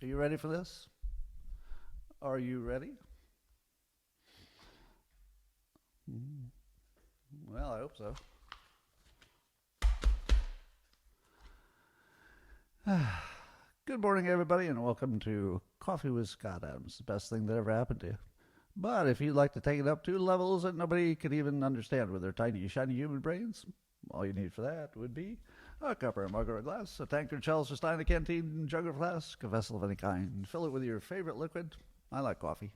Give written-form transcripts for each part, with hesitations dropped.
Are you ready for this? Are you ready? Well, I hope so. Good morning, everybody, and welcome to Coffee with Scott Adams, the best thing that ever happened to you. But if you'd like to take it up to levels that nobody could even understand with their tiny, shiny human brains, all you need for that would be a cup or a mug or a glass, a tankard, chalice, or stein, a canteen, jug or flask, a vessel of any kind. Fill it with your favorite liquid. I like coffee.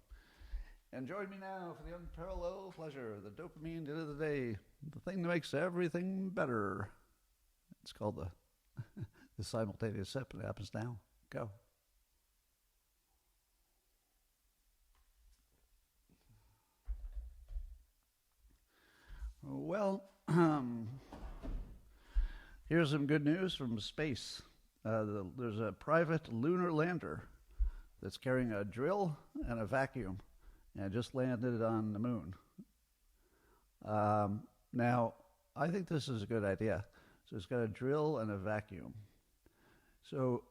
And join me now for the unparalleled pleasure, the dopamine hit of the day, the thing that makes everything better. It's called the simultaneous sip. It happens now. Go. Well, here's some good news from space. There's a private lunar lander that's carrying a drill and a vacuum, and it just landed on the moon. Now, I think this is a good idea. So it's got a drill and a vacuum. So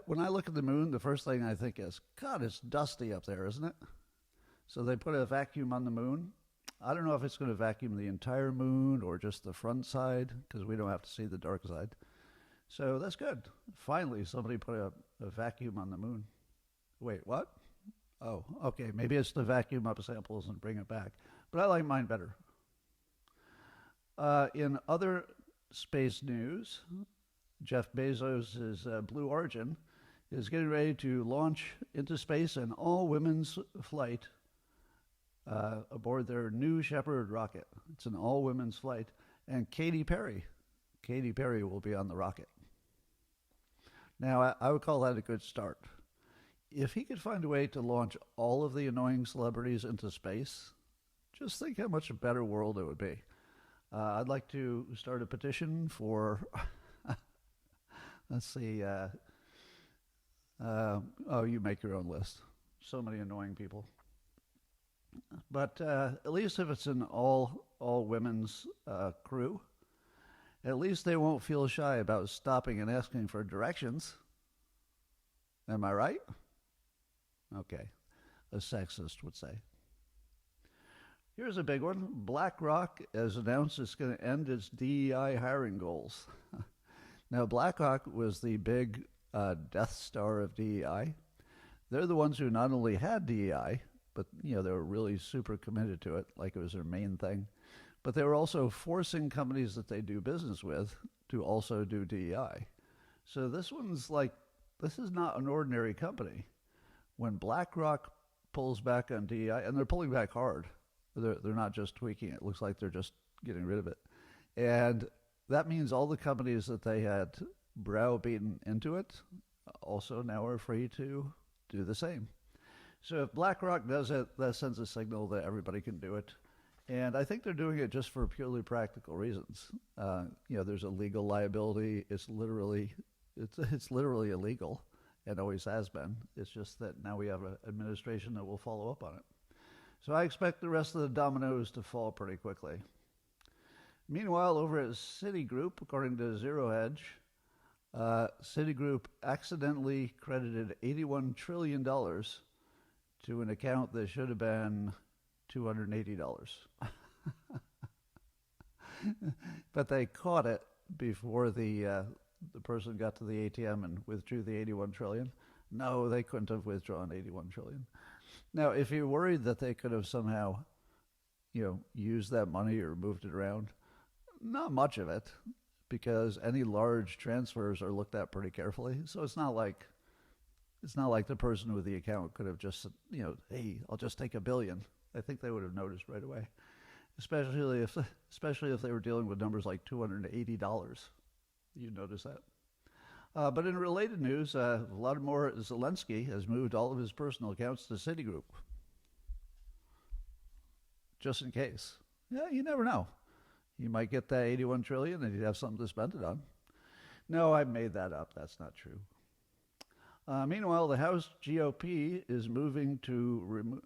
when I look at the moon, the first thing I think is, God, it's dusty up there, isn't it? So they put a vacuum on the moon. I don't know if it's going to vacuum the entire moon or just the front side, because we don't have to see the dark side. So that's good. Finally, somebody put a vacuum on the moon. Wait, what? Oh, okay. Maybe it's to vacuum up samples and bring it back. But I like mine better. In other space news, Jeff Bezos' Blue Origin is getting ready to launch into space an all-women's flight aboard their New Shepard rocket. It's an all-women's flight. And Katy Perry will be on the rocket. Now, I would call that a good start. If he could find a way to launch all of the annoying celebrities into space, just think how much a better world it would be. I'd like to start a petition for, let's see, you make your own list. So many annoying people. But at least if it's an all women's crew, at least they won't feel shy about stopping and asking for directions. Am I right? Okay, a sexist would say. Here's a big one. BlackRock has announced it's going to end its DEI hiring goals. Now, BlackRock was the big Death Star of DEI. They're the ones who not only had DEI, but they were really super committed to it, like it was their main thing. But they were also forcing companies that they do business with to also do DEI. So this is not an ordinary company. When BlackRock pulls back on DEI, and they're pulling back hard, they're not just tweaking it. It looks like they're just getting rid of it. And that means all the companies that they had browbeaten into it also now are free to do the same. So if BlackRock does it, that sends a signal that everybody can do it. And I think they're doing it just for purely practical reasons. There's a legal liability. It's literally illegal, and always has been. It's just that now we have an administration that will follow up on it. So I expect the rest of the dominoes to fall pretty quickly. Meanwhile, over at Citigroup, according to Zero Hedge, Citigroup accidentally credited $81 trillion to an account that should have been $280. But they caught it before the person got to the ATM and withdrew the 81 trillion. No, they couldn't have withdrawn 81 trillion. Now, if you're worried that they could have somehow, used that money or moved it around, not much of it, because any large transfers are looked at pretty carefully. So it's not like the person with the account could have just said, hey, I'll just take $1 billion. I think they would have noticed right away, especially if they were dealing with numbers like $280. You'd notice that. But in related news, Vladimir Zelensky has moved all of his personal accounts to Citigroup, just in case. Yeah, you never know. You might get that 81 trillion and you'd have something to spend it on. No, I made that up. That's not true. Meanwhile, the House GOP is moving to remove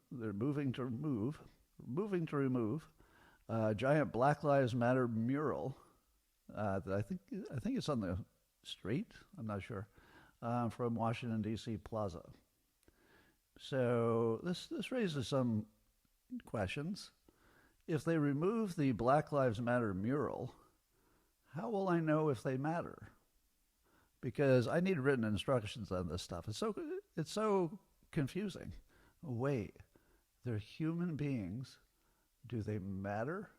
a giant Black Lives Matter mural that I think it's on the street. I'm not sure. from Washington, D.C. Plaza. So this raises some questions. If they remove the Black Lives Matter mural, how will I know if they matter? Because I need written instructions on this stuff. It's so confusing. Wait, they're human beings. Do they matter?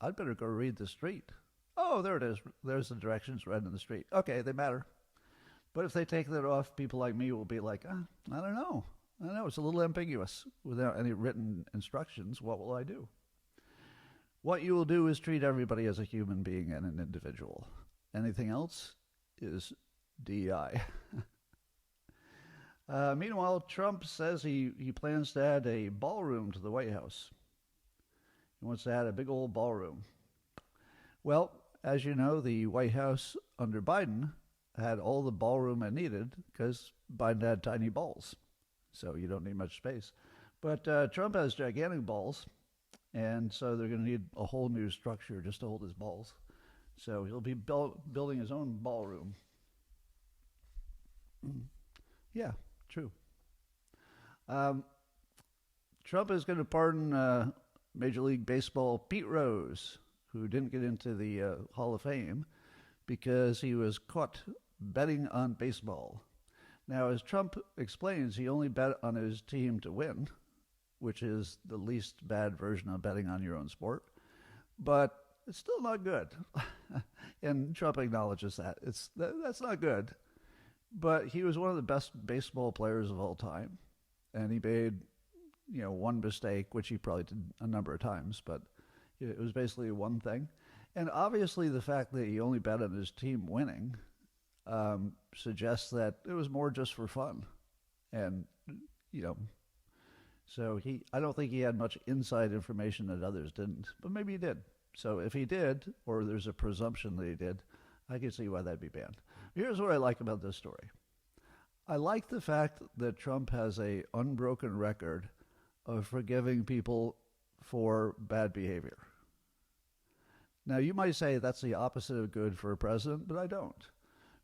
I'd better go read the street. Oh, there it is. There's the directions right in the street. Okay, they matter. But if they take that off, people like me will be like, I don't know. I don't know. It's a little ambiguous. Without any written instructions, what will I do? What you will do is treat everybody as a human being and an individual. Anything else is DEI. Meanwhile, Trump says he plans to add a ballroom to the White House. He wants to add a big old ballroom. Well, as you know, the White House under Biden had all the ballroom it needed because Biden had tiny balls. So you don't need much space. But Trump has gigantic balls, and so they're going to need a whole new structure just to hold his balls. So he'll be building his own ballroom. Yeah, true. Trump is going to pardon Major League Baseball Pete Rose, who didn't get into the Hall of Fame because he was caught betting on baseball. Now, as Trump explains, he only bet on his team to win, which is the least bad version of betting on your own sport. But it's still not good. And Trump acknowledges that. That's not good. But he was one of the best baseball players of all time. And he made, one mistake, which he probably did a number of times, but it was basically one thing. And obviously the fact that he only bet on his team winning suggests that it was more just for fun. And, so I don't think he had much inside information that others didn't, but maybe he did. So if he did, or there's a presumption that he did, I can see why that'd be banned. Here's what I like about this story. I like the fact that Trump has a unbroken record of forgiving people for bad behavior. Now, you might say that's the opposite of good for a president, but I don't.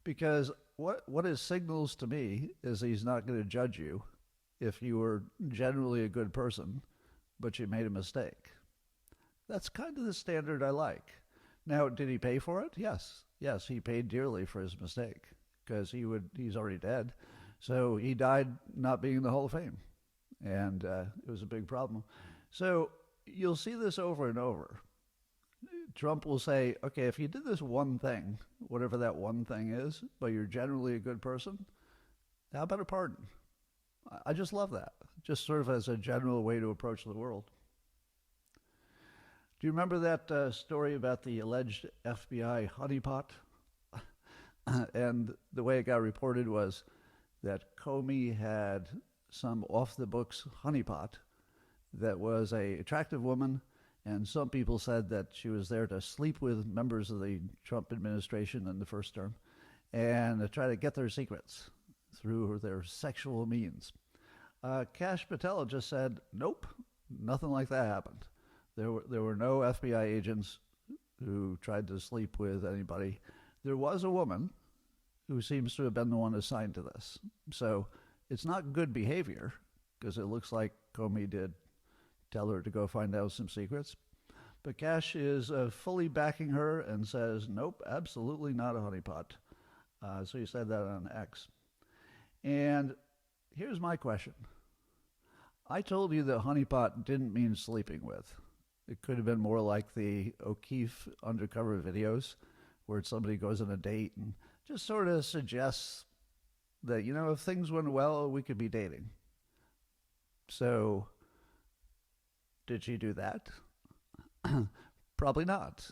Because what it signals to me is he's not going to judge you if you were generally a good person, but you made a mistake. That's kind of the standard I like. Now, did he pay for it? Yes. Yes, he paid dearly for his mistake because he's already dead. So he died not being in the Hall of Fame. And it was a big problem. So you'll see this over and over. Trump will say, okay, if you did this one thing, whatever that one thing is, but you're generally a good person, how about a pardon? I just love that. Just sort of as a general way to approach the world. Do you remember that story about the alleged FBI honeypot? And the way it got reported was that Comey had some off-the-books honeypot that was an attractive woman, and some people said that she was there to sleep with members of the Trump administration in the first term and to try to get their secrets through their sexual means. Kash Patel just said, nope, nothing like that happened. There were no FBI agents who tried to sleep with anybody. There was a woman who seems to have been the one assigned to this. So it's not good behavior because it looks like Comey did tell her to go find out some secrets. But Kash is fully backing her and says, nope, absolutely not a honeypot. So he said that on X. And here's my question. I told you that honeypot didn't mean sleeping with. It could have been more like the O'Keefe undercover videos where somebody goes on a date and just sort of suggests that, if things went well, we could be dating. So, did she do that? Probably not.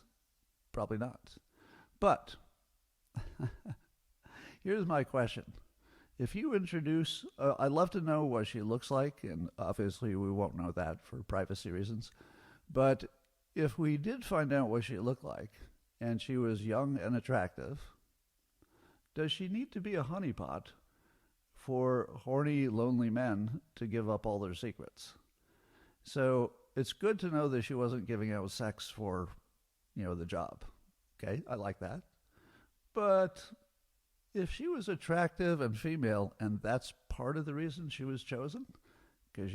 Probably not. But, here's my question. If you introduce, I'd love to know what she looks like, and obviously we won't know that for privacy reasons. But if we did find out what she looked like, and she was young and attractive, does she need to be a honeypot for horny, lonely men to give up all their secrets? So it's good to know that she wasn't giving out sex for, the job. Okay, I like that. But if she was attractive and female, and that's part of the reason she was chosen, because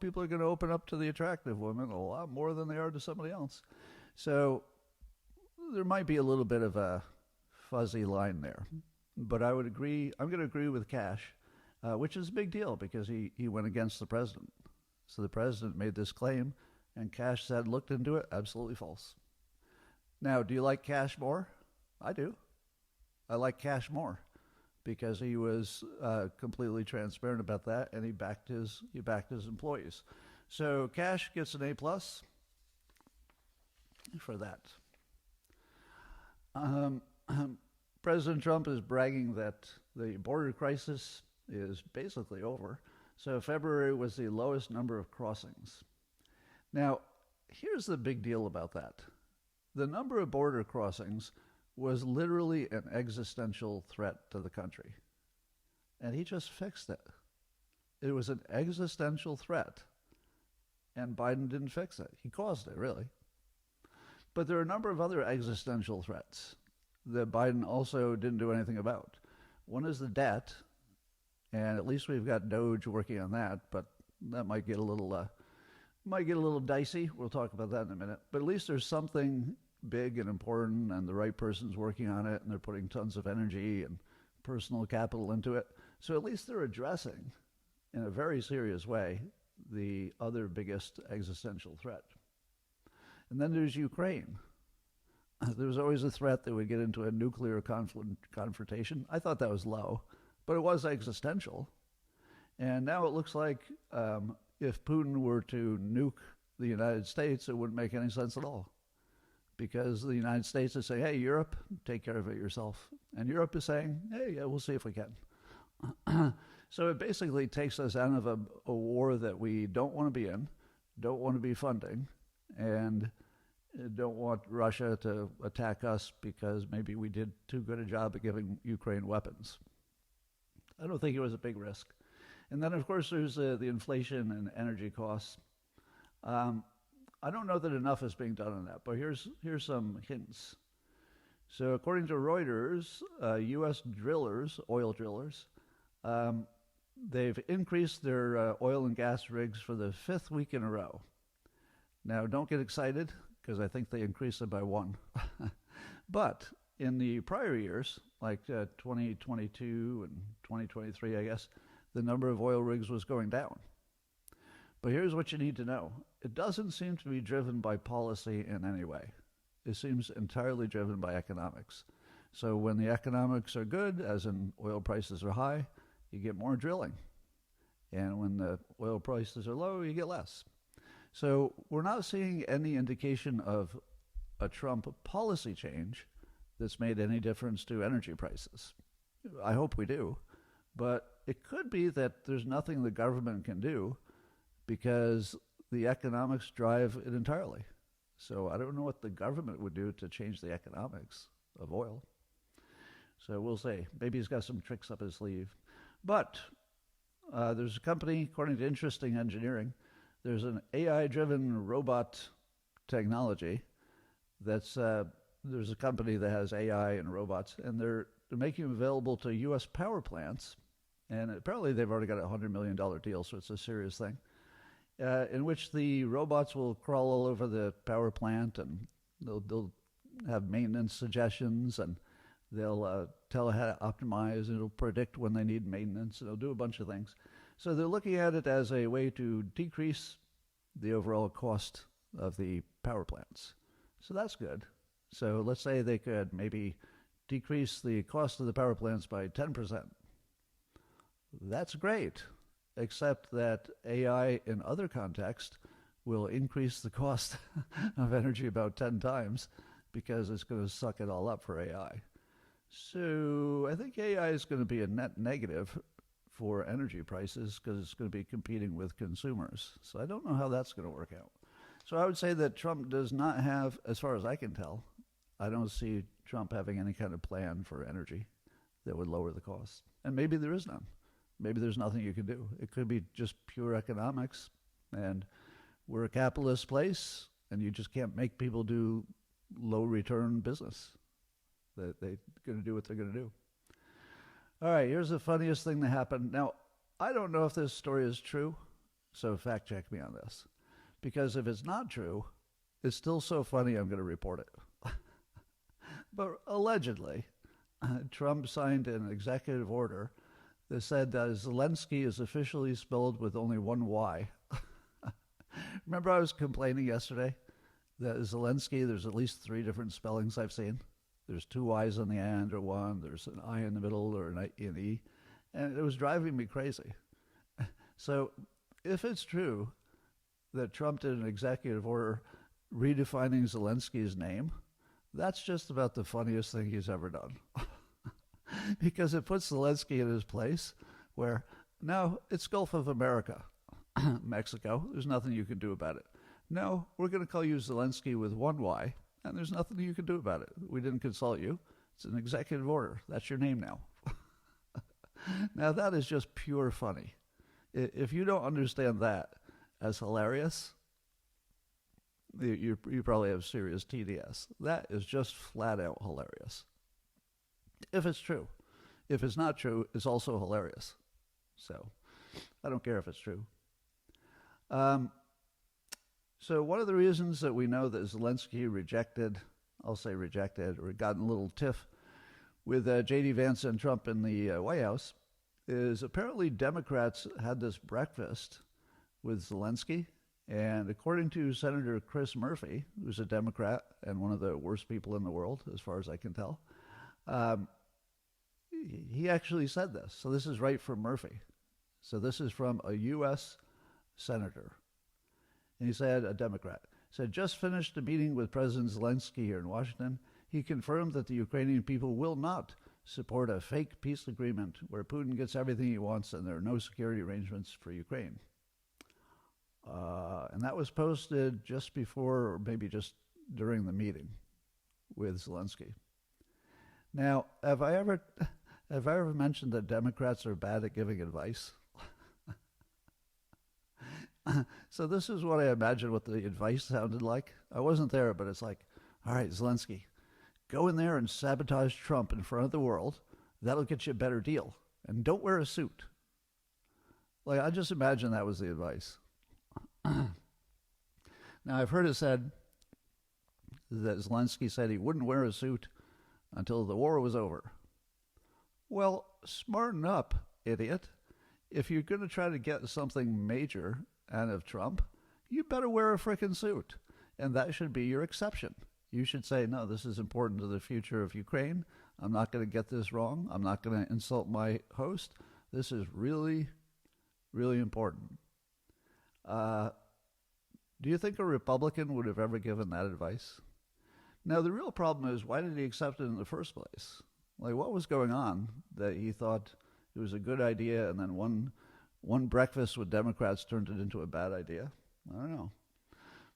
people are going to open up to the attractive women a lot more than they are to somebody else. So there might be a little bit of a fuzzy line there. But I would agree, I'm going to agree with Cash, which is a big deal because he went against the president. So the president made this claim, and Cash said, looked into it, absolutely false. Now, do you like Cash more? I do. I like Cash more because he was completely transparent about that, and he backed his employees. So Cash gets an A+ for that. President Trump is bragging that the border crisis is basically over. So February was the lowest number of crossings. Now, here's the big deal about that. The number of border crossings was literally an existential threat to the country. And he just fixed it. It was an existential threat. And Biden didn't fix it. He caused it, really. But there are a number of other existential threats that Biden also didn't do anything about. One is the debt, and at least we've got Doge working on that, but that might get a little dicey. We'll talk about that in a minute. But at least there's something big and important, and the right person's working on it, and they're putting tons of energy and personal capital into it. So at least they're addressing, in a very serious way, the other biggest existential threat. And then there's Ukraine. There was always a threat that we'd get into a nuclear confrontation. I thought that was low, but it was existential. And now it looks like if Putin were to nuke the United States, it wouldn't make any sense at all. Because the United States is saying, hey, Europe, take care of it yourself. And Europe is saying, hey, yeah, we'll see if we can. So it basically takes us out of a war that we don't want to be in, don't want to be funding, and don't want Russia to attack us because maybe we did too good a job at giving Ukraine weapons. I don't think it was a big risk. And then, of course, there's the inflation and energy costs. I don't know that enough is being done on that, but here's some hints. So according to Reuters, U.S. oil drillers, they've increased their oil and gas rigs for the 5th week in a row. Now, don't get excited, because I think they increased it by 1. But in the prior years, like 2022 and 2023, I guess, the number of oil rigs was going down. But here's what you need to know. It doesn't seem to be driven by policy in any way. It seems entirely driven by economics. So when the economics are good, as in oil prices are high, you get more drilling. And when the oil prices are low, you get less. So we're not seeing any indication of a Trump policy change that's made any difference to energy prices. I hope we do. But it could be that there's nothing the government can do because the economics drive it entirely. So I don't know what the government would do to change the economics of oil. So we'll see. Maybe he's got some tricks up his sleeve. But there's a company, according to Interesting Engineering, there's an AI-driven robot technology that's, there's a company that has AI and robots, and they're making them available to U.S. power plants. And apparently they've already got a $100 million deal, so it's a serious thing, in which the robots will crawl all over the power plant, and they'll have maintenance suggestions, and they'll tell how to optimize, and it'll predict when they need maintenance, and it'll do a bunch of things. So they're looking at it as a way to decrease the overall cost of the power plants. So that's good. So let's say they could maybe decrease the cost of the power plants by 10%. That's great, except that AI in other contexts will increase the cost of energy about 10 times because it's going to suck it all up for AI. So I think AI is going to be a net negative for energy prices because it's going to be competing with consumers. So I don't know how that's going to work out. So I would say that Trump does not have, as far as I can tell, I don't see Trump having any kind of plan for energy that would lower the cost. And maybe there is none. Maybe there's nothing you can do. It could be just pure economics, and we're a capitalist place, and you just can't make people do low return business. They're going to do what they're going to do. All right, here's the funniest thing that happened. Now, I don't know if this story is true, so fact check me on this. Because if it's not true, it's still so funny I'm going to report it. But allegedly, Trump signed an executive order that said that Zelensky is officially spelled with only one Y. Remember I was complaining yesterday that Zelensky, there's at least 3 different spellings I've seen. There's 2 Y's on the end or one, there's an I in the middle or an E, and it was driving me crazy. So if it's true that Trump did an executive order redefining Zelensky's name, that's just about the funniest thing he's ever done. Because it puts Zelensky in his place where now it's Gulf of America, Mexico. There's nothing you can do about it. No, we're going to call you Zelensky with one Y, and there's nothing you can do about it. We didn't consult you. It's an executive order. That's your name now. Now, that is just pure funny. If you don't understand that as hilarious, you probably have serious TDS. That is just flat out hilarious. If it's true. If it's not true, it's also hilarious. So I don't care if it's true. So one of the reasons that we know that Zelensky rejected, I'll say rejected, or gotten a little tiff with J.D. Vance and Trump in the White House is apparently Democrats had this breakfast with Zelensky. And according to Senator Chris Murphy, who's a Democrat and one of the worst people in the world, as far as I can tell, he actually said this. So this is right from Murphy. So this is from a U.S. senator. And he said, a Democrat, said, just finished a meeting with President Zelensky here in Washington. He confirmed that the Ukrainian people will not support a fake peace agreement where Putin gets everything he wants and there are no security arrangements for Ukraine. And that was posted just before, or maybe just during the meeting with Zelensky. Now, have I ever mentioned that Democrats are bad at giving advice? So this is what I imagine what the advice sounded like. I wasn't there, but it's like, all right, Zelensky, go in there and sabotage Trump in front of the world. That'll get you a better deal. And don't wear a suit. Like, I just imagine that was the advice. Now, I've heard it said that Zelensky said he wouldn't wear a suit until the war was over. Well, smarten up, idiot. If you're going to try to get something major out of Trump, you better wear a frickin' suit. And that should be your exception. You should say, no, this is important to the future of Ukraine. I'm not going to get this wrong. I'm not going to insult my host. This is really, really important. Do you think a Republican would have ever given that advice? Now, the real problem is, why did he accept it in the first place? Like, what was going on that he thought it was a good idea, and then one breakfast with Democrats turned it into a bad idea? I don't know.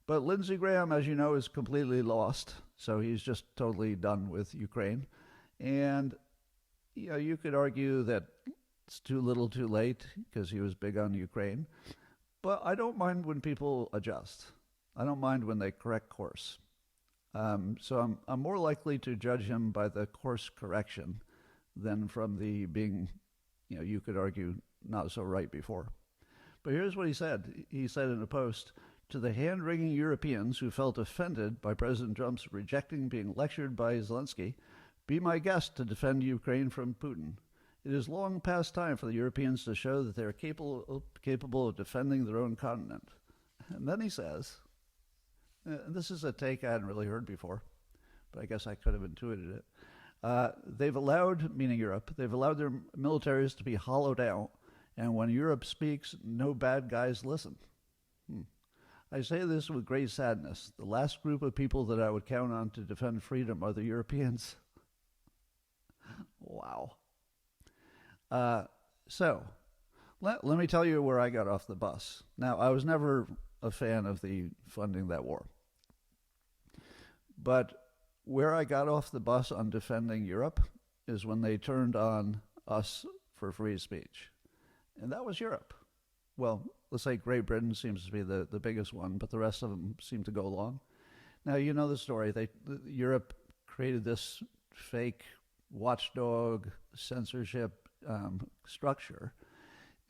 But Lindsey Graham, as you know, is completely lost, so he's just totally done with Ukraine. And you could argue that it's too little too late because he was big on Ukraine. But I don't mind when people adjust. I don't mind when they correct course. So I'm more likely to judge him by the course correction than from the being, you could argue, not so right before. But here's what he said. He said in a post, to the hand-wringing Europeans who felt offended by President Trump's rejecting being lectured by Zelensky, be my guest to defend Ukraine from Putin. It is long past time for the Europeans to show that they are capable of defending their own continent. And then he says, and this is a take I hadn't really heard before, but I guess I could have intuited it. They've allowed, meaning Europe, they've allowed their militaries to be hollowed out, and when Europe speaks, no bad guys listen. I say this with great sadness. The last group of people that I would count on to defend freedom are the Europeans. Wow. So, let me tell you where I got off the bus. Now, I was never a fan of the funding that war. But where I got off the bus on defending Europe is when they turned on us for free speech. And that was Europe. Well, let's say Great Britain seems to be the biggest one, but the rest of them seem to go along. Now, you know the story. Europe created this fake watchdog censorship structure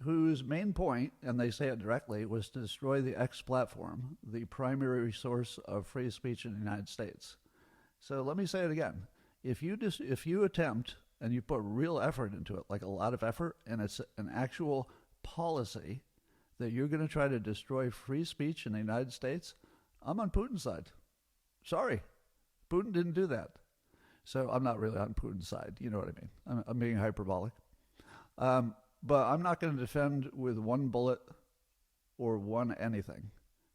whose main point, and they say it directly, was to destroy the X platform, the primary source of free speech in the United States. So let me say it again. If you attempt and you put real effort into it, like a lot of effort, and it's an actual policy that you're going to try to destroy free speech in the United States, I'm on Putin's side. Sorry, Putin didn't do that. So I'm not really on Putin's side. You know what I mean? I'm being hyperbolic. But I'm not going to defend with one bullet or one anything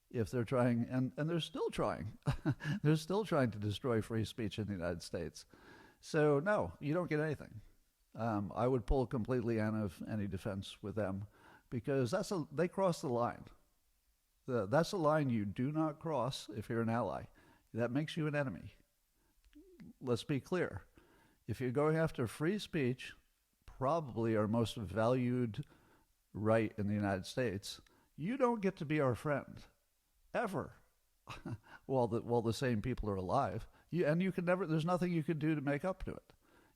if they're trying, and they're still trying. They're still trying to destroy free speech in the United States. So no, you don't get anything. I would pull completely out of any defense with them because they cross the line. That's a line you do not cross if you're an ally. That makes you an enemy. Let's be clear. If you're going after free speech, probably our most valued right in the United States, you don't get to be our friend, ever, while the same people are alive. You can never. There's nothing you can do to make up to it.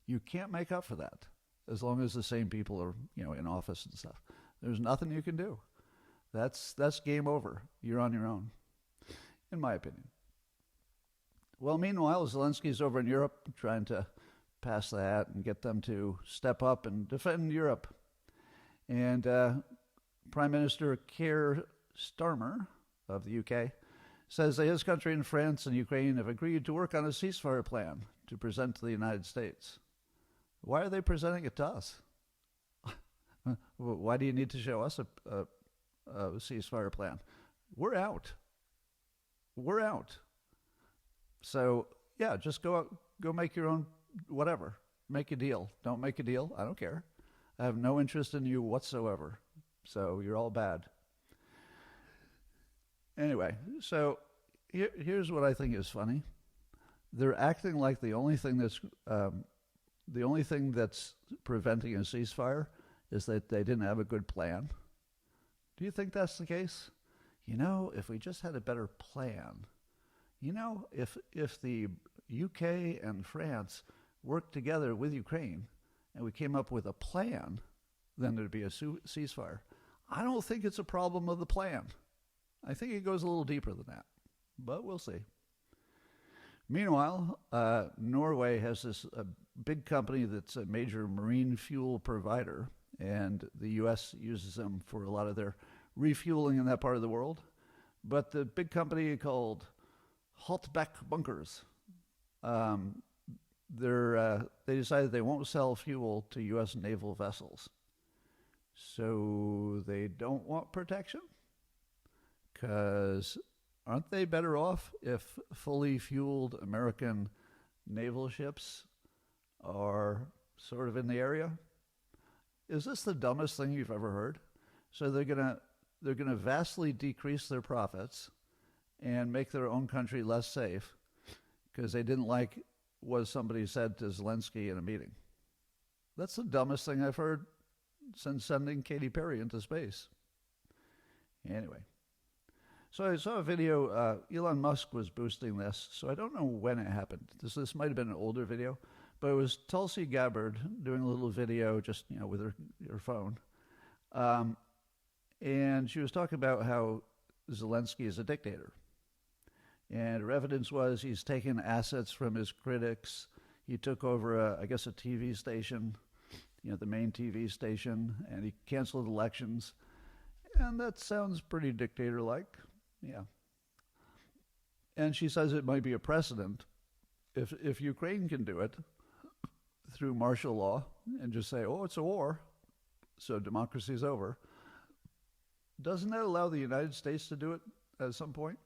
You can't make up for that as long as the same people are, in office and stuff. There's nothing you can do. That's game over. You're on your own, in my opinion. Well, meanwhile, Zelensky's over in Europe trying to pass that and get them to step up and defend Europe. And Prime Minister Keir Starmer of the UK says that his country and France and Ukraine have agreed to work on a ceasefire plan to present to the United States. Why are they presenting it to us? Why do you need to show us a ceasefire plan? We're out. We're out. So, yeah, just go make your own whatever. Make a deal. Don't make a deal. I don't care. I have no interest in you whatsoever. So you're all bad. Anyway, so here's what I think is funny. They're acting like the only thing that's preventing a ceasefire is that they didn't have a good plan. Do you think that's the case? If we just had a better plan, if the UK and France worked together with Ukraine and we came up with a plan, then there'd be a ceasefire. I don't think it's a problem of the plan. I think it goes a little deeper than that, but we'll see. Meanwhile, Norway has this big company that's a major marine fuel provider, and the U.S. uses them for a lot of their refueling in that part of the world. But the big company called Haltbeck Bunkers, they decided they won't sell fuel to U.S. naval vessels. So they don't want protection? Because aren't they better off if fully fueled American naval ships are sort of in the area? Is this the dumbest thing you've ever heard? So they're gonna vastly decrease their profits and make their own country less safe because they didn't like what somebody said to Zelensky in a meeting. That's the dumbest thing I've heard since sending Katy Perry into space. Anyway, so I saw a video. Elon Musk was boosting this, so I don't know when it happened. This might have been an older video, but it was Tulsi Gabbard doing a little video just with her phone, and she was talking about how Zelensky is a dictator. And her evidence was he's taken assets from his critics. He took over, a TV station, the main TV station, and he canceled elections. And that sounds pretty dictator-like, yeah. And she says it might be a precedent if Ukraine can do it through martial law and just say, oh, it's a war, so democracy's over. Doesn't that allow the United States to do it at some point?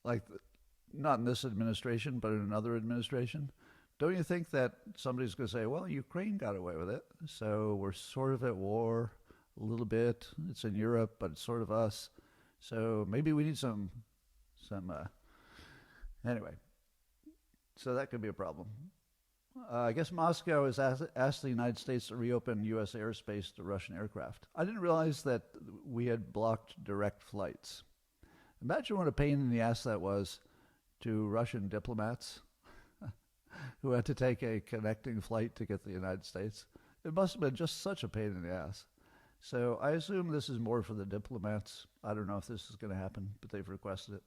Like, not in this administration, but in another administration. Don't you think that somebody's going to say, well, Ukraine got away with it, so we're sort of at war a little bit. It's in Europe, but it's sort of us. So maybe we need some anyway. So that could be a problem. I guess Moscow has asked the United States to reopen U.S. airspace to Russian aircraft. I didn't realize that we had blocked direct flights. Imagine what a pain in the ass that was to Russian diplomats who had to take a connecting flight to get to the United States. It must have been just such a pain in the ass. So I assume this is more for the diplomats. I don't know if this is going to happen, but they've requested it.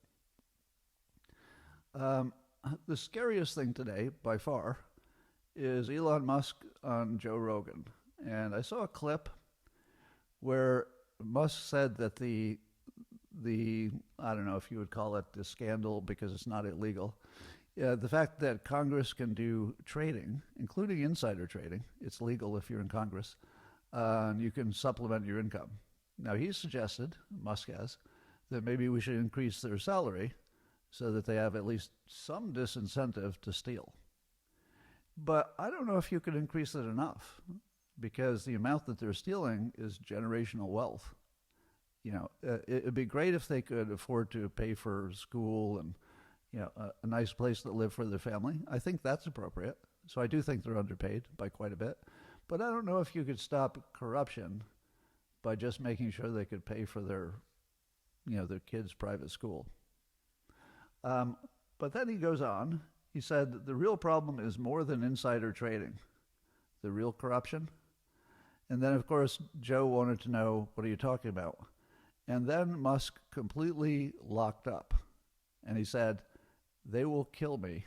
The scariest thing today, by far, is Elon Musk on Joe Rogan. And I saw a clip where Musk said that the I don't know if you would call it the scandal because it's not illegal. The fact that Congress can do trading, including insider trading, it's legal if you're in Congress, and you can supplement your income. Now, he suggested, Musk has, that maybe we should increase their salary so that they have at least some disincentive to steal. But I don't know if you could increase it enough, because the amount that they're stealing is generational wealth. You know, it'd be great if they could afford to pay for school and, you know, a nice place to live for their family. I think that's appropriate. So I do think they're underpaid by quite a bit. But I don't know if you could stop corruption by just making sure they could pay for their, you know, their kids' private school. But then he goes on. He said the real problem is more than insider trading, the real corruption. And then, of course, Joe wanted to know, what are you talking about? And then Musk completely locked up. And he said, they will kill me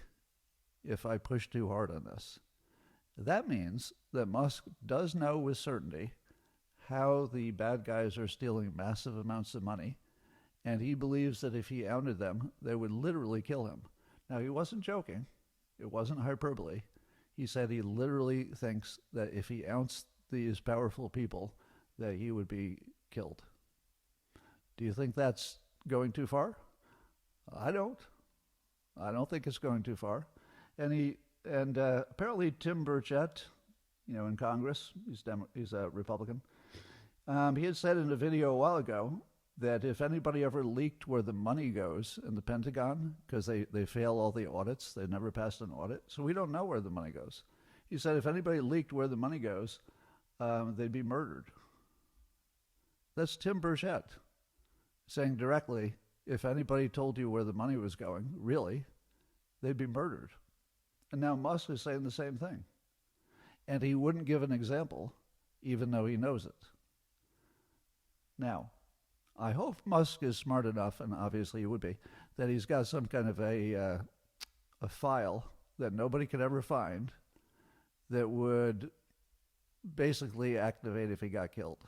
if I push too hard on this. That means that Musk does know with certainty how the bad guys are stealing massive amounts of money, and he believes that if he outed them, they would literally kill him. Now, he wasn't joking. It wasn't hyperbole. He said he literally thinks that if he outs these powerful people, that he would be killed. Do you think that's going too far? I don't. I don't think it's going too far. And apparently Tim Burchett, you know, in Congress, he's a Republican. He had said in a video a while ago that if anybody ever leaked where the money goes in the Pentagon, because they fail all the audits, they never passed an audit, so we don't know where the money goes. He said if anybody leaked where the money goes, they'd be murdered. That's Tim Burchett saying directly, if anybody told you where the money was going, really, they'd be murdered. And now Musk is saying the same thing. And he wouldn't give an example, even though he knows it. Now, I hope Musk is smart enough, and obviously he would be, that he's got some kind of a file that nobody could ever find that would basically activate if he got killed,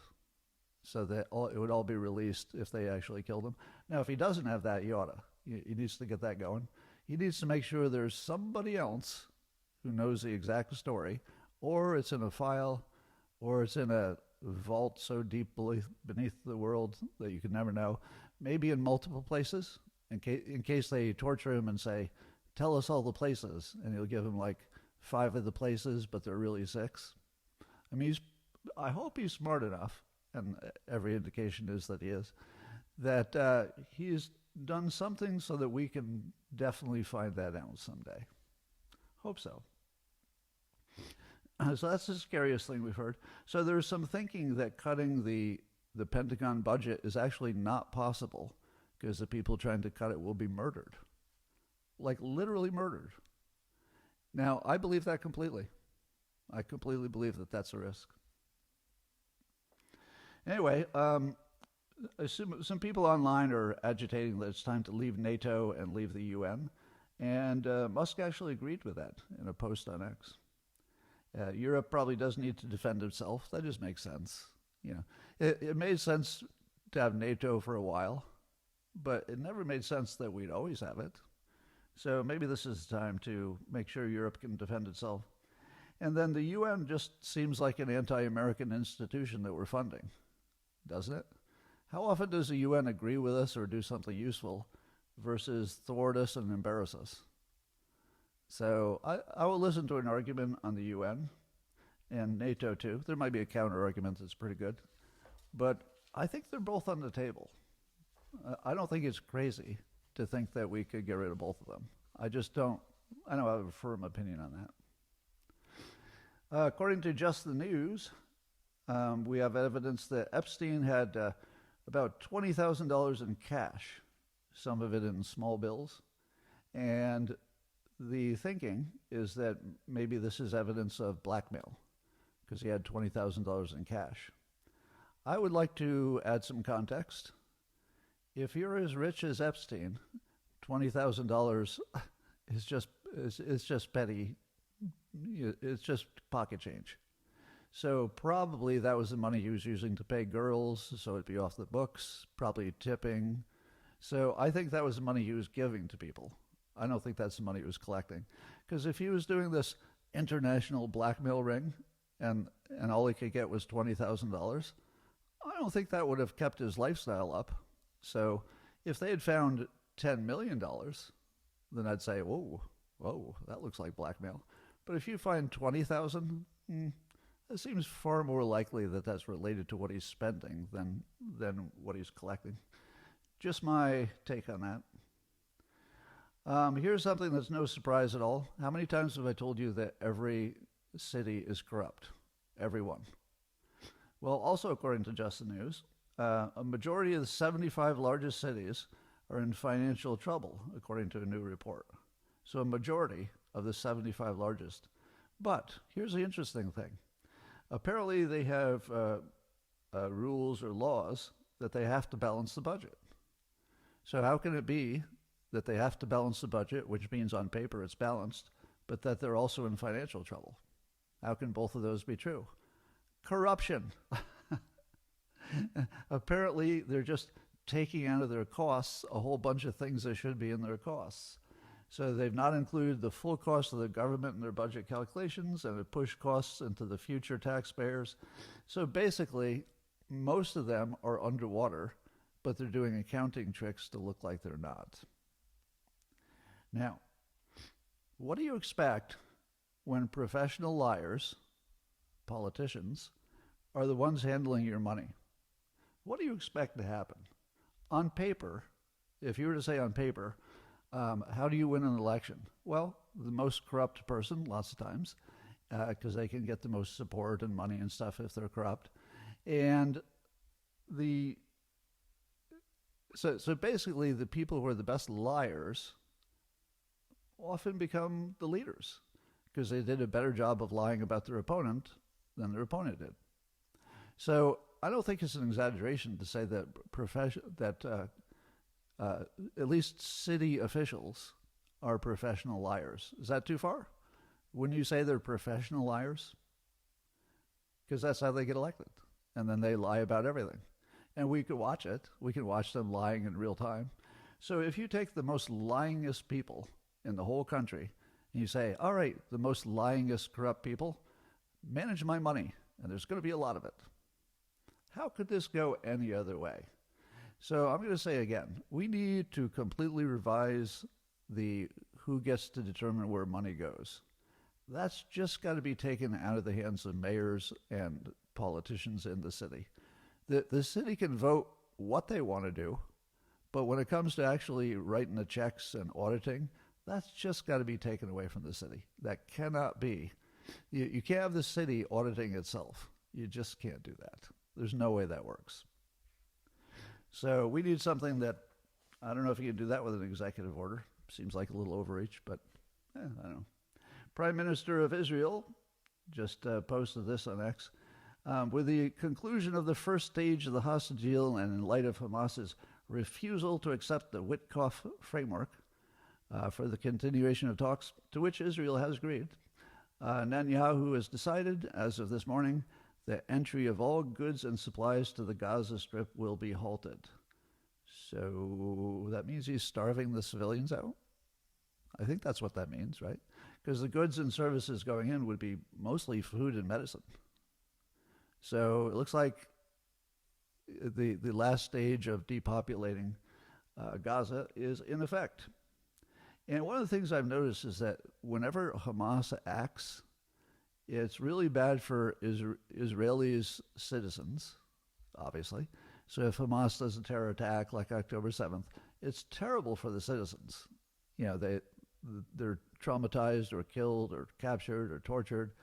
so that it would all be released if they actually killed him. Now, if he doesn't have that, he oughta. He needs to get that going. He needs to make sure there's somebody else who knows the exact story, or it's in a file, or it's in a vault so deep beneath the world that you can never know, maybe in multiple places, in case they torture him and say, tell us all the places, and he'll give him like 5 of the places, but they're really 6. I mean, I hope he's smart enough, and every indication is that he is, that he's done something so that we can definitely find that out someday. Hope so. So that's the scariest thing we've heard. So there's some thinking that cutting the Pentagon budget is actually not possible because the people trying to cut it will be murdered. Like literally murdered. Now, I believe that completely. I completely believe that that's a risk. Anyway, some people online are agitating that it's time to leave NATO and leave the UN. And Musk actually agreed with that in a post on X. Europe probably does need to defend itself. That just makes sense. You know, it made sense to have NATO for a while, but it never made sense that we'd always have it. So maybe this is the time to make sure Europe can defend itself. And then the UN just seems like an anti-American institution that we're funding, doesn't it? How often does the UN agree with us or do something useful versus thwart us and embarrass us? So I will listen to an argument on the UN and NATO too. There might be a counter argument that's pretty good, but I think they're both on the table. I don't think it's crazy to think that we could get rid of both of them. I just don't. I don't have a firm opinion on that. According to Just the News, we have evidence that Epstein had about $20,000 in cash, some of it in small bills, and the thinking is that maybe this is evidence of blackmail, because he had $20,000 in cash. I would like to add some context. If you're as rich as Epstein, $20,000 is just petty. It's just pocket change. So probably that was the money he was using to pay girls, so it'd be off the books, probably tipping. So I think that was the money he was giving to people. I don't think that's the money he was collecting. Because if he was doing this international blackmail ring and all he could get was $20,000, I don't think that would have kept his lifestyle up. So if they had found $10 million, then I'd say, whoa, that looks like blackmail. But if you find 20,000, it seems far more likely that that's related to what he's spending than what he's collecting. Just my take on that. Here's something that's no surprise at all. How many times have I told you that every city is corrupt? Every one. Well, also according to Just the News, a majority of the 75 largest cities are in financial trouble, according to a new report. So a majority of the 75 largest. But here's the interesting thing. Apparently they have rules or laws that they have to balance the budget. So how can it be that they have to balance the budget, which means on paper it's balanced, but that they're also in financial trouble? How can both of those be true? Corruption. Apparently they're just taking out of their costs a whole bunch of things that should be in their costs. So they've not included the full cost of the government in their budget calculations, and it pushed costs into the future taxpayers. So basically, most of them are underwater, but they're doing accounting tricks to look like they're not. Now, what do you expect when professional liars, politicians, are the ones handling your money? What do you expect to happen? On paper, if you were to say on paper, how do you win an election? Well, the most corrupt person, lots of times, because they can get the most support and money and stuff if they're corrupt. And so basically the people who are the best liars often become the leaders because they did a better job of lying about their opponent than their opponent did. So I don't think it's an exaggeration to say that at least city officials are professional liars. Is that too far? Wouldn't you say they're professional liars? Because that's how they get elected. And then they lie about everything. And we could watch it. We can watch them lying in real time. So if you take the most lyingest people in the whole country and you say, all right, the most lyingest corrupt people, manage my money, and there's going to be a lot of it. How could this go any other way? So I'm going to say again, we need to completely revise the who gets to determine where money goes. That's just got to be taken out of the hands of mayors and politicians in the city. The city can vote what they want to do, but when it comes to actually writing the checks and auditing, that's just got to be taken away from the city. That cannot be. You can't have the city auditing itself. You just can't do that. There's no way that works. So we need something that, I don't know if you can do that with an executive order. Seems like a little overreach, but I don't know. Prime Minister of Israel just posted this on X. With the conclusion of the first stage of the hostage deal and in light of Hamas's refusal to accept the Witkoff framework for the continuation of talks to which Israel has agreed, Netanyahu has decided, as of this morning, that entry of all goods and supplies to the Gaza Strip will be halted. So that means he's starving the civilians out? I think that's what that means, right? Because the goods and services going in would be mostly food and medicine. So it looks like the last stage of depopulating Gaza is in effect. And one of the things I've noticed is that whenever Hamas acts, it's really bad for Israelis' citizens, obviously. So if Hamas does a terror attack like October 7th, it's terrible for the citizens. You know, they're traumatized or killed or captured or tortured.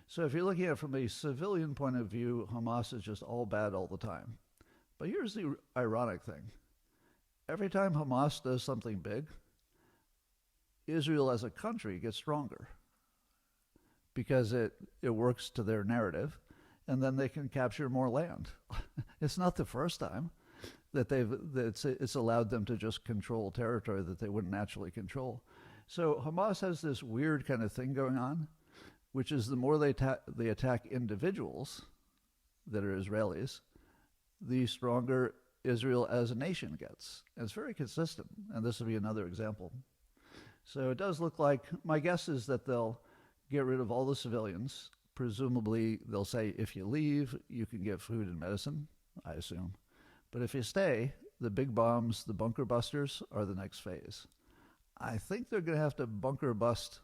So if you're looking at it from a civilian point of view, Hamas is just all bad all the time. But here's the ironic thing. Every time Hamas does something big, Israel as a country gets stronger. because it works to their narrative, and then they can capture more land. It's not the first time that it's allowed them to just control territory that they wouldn't naturally control. So Hamas has this weird kind of thing going on, which is the more they attack individuals that are Israelis, the stronger Israel as a nation gets. And it's very consistent, and this will be another example. So it does look like, my guess is that they'll get rid of all the civilians. Presumably, they'll say, if you leave, you can get food and medicine, I assume. But if you stay, the big bombs, the bunker busters, are the next phase. I think they're going to have to bunker bust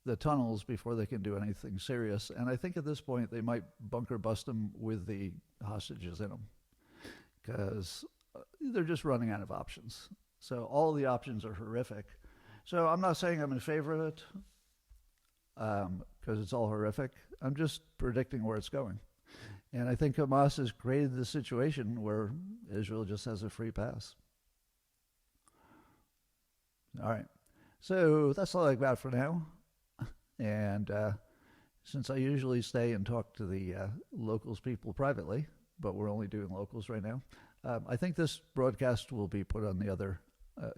the tunnels before they can do anything serious. And I think at this point, they might bunker bust them with the hostages in them, because they're just running out of options. So all the options are horrific. So I'm not saying I'm in favor of it, because it's all horrific. I'm just predicting where it's going. And I think Hamas has created the situation where Israel just has a free pass. All right. So that's all I've got for now. And since I usually stay and talk to the locals people privately, but we're only doing locals right now, I think this broadcast will be put on the other,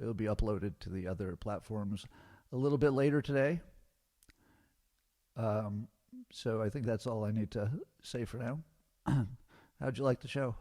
it'll be uploaded to the other platforms a little bit later today. So I think that's all I need to say for now. How'd you like the show?